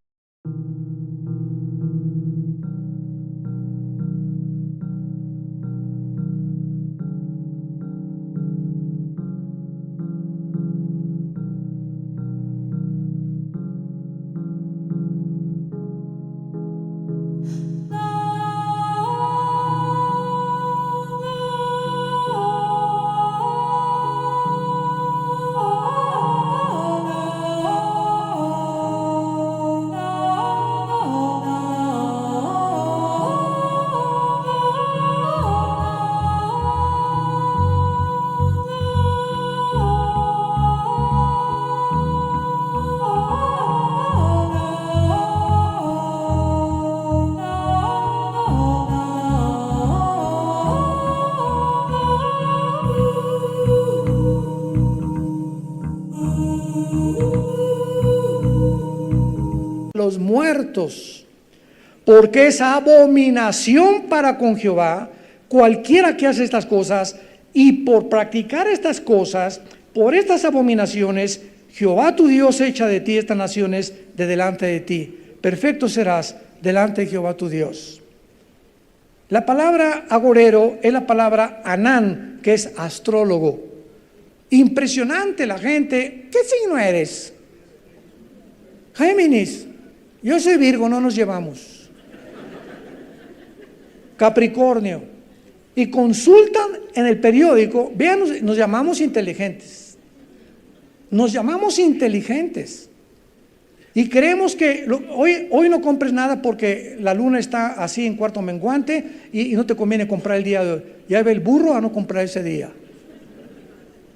los muertos, porque es abominación para con Jehová cualquiera que hace estas cosas, y por practicar estas cosas, por estas abominaciones, Jehová tu Dios echa de ti estas naciones de delante de ti. Perfecto serás delante de Jehová tu Dios. La palabra agorero es la palabra anán, que es astrólogo. Impresionante la gente. ¿Qué signo eres? Géminis. Yo soy Virgo, no nos llevamos. Capricornio. Y consultan en el periódico. Vean, nos llamamos inteligentes. Nos llamamos inteligentes. Y creemos que hoy no compres nada porque la luna está así en cuarto menguante y no te conviene comprar el día de hoy. Ya ve el burro a no comprar ese día.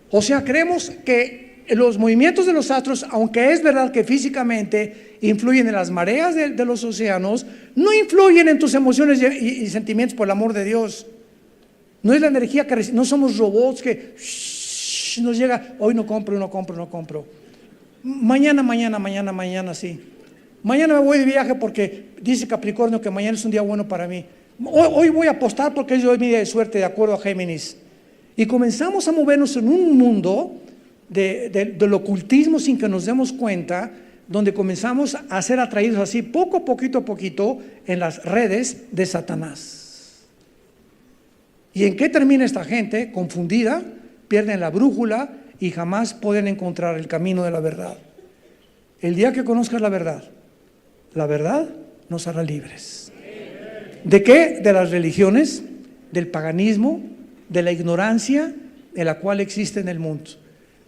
O sea, creemos que los movimientos de los astros, aunque es verdad que físicamente influyen en las mareas de los océanos, no influyen en tus emociones y sentimientos, por el amor de Dios. No es la energía que no somos robots que nos llega, hoy no compro. Mañana sí. Mañana me voy de viaje porque dice Capricornio que mañana es un día bueno para mí. Hoy voy a apostar porque es hoy mi día de suerte, de acuerdo a Géminis. Y comenzamos a movernos en un mundo del ocultismo sin que nos demos cuenta, donde comenzamos a ser atraídos así poquito a poquito en las redes de Satanás. ¿Y en qué termina esta gente? Confundida, pierden la brújula y jamás pueden encontrar el camino de la verdad. El día que conozcas la verdad nos hará libres. ¿De qué? De las religiones, del paganismo, de la ignorancia de la cual existe en el mundo.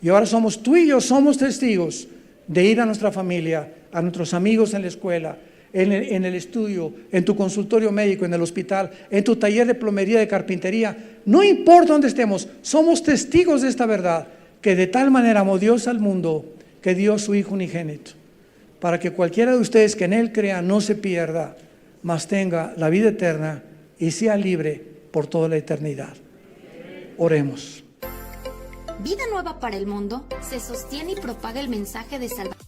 Y ahora somos tú y yo, somos testigos de ir a nuestra familia, a nuestros amigos en la escuela, en el estudio, en tu consultorio médico, en el hospital, en tu taller de plomería, de carpintería. No importa dónde estemos, somos testigos de esta verdad, que de tal manera amó Dios al mundo, que dio su Hijo unigénito, para que cualquiera de ustedes que en Él crea no se pierda, mas tenga la vida eterna y sea libre por toda la eternidad. Oremos. Vida Nueva para el Mundo se sostiene y propaga el mensaje de salvación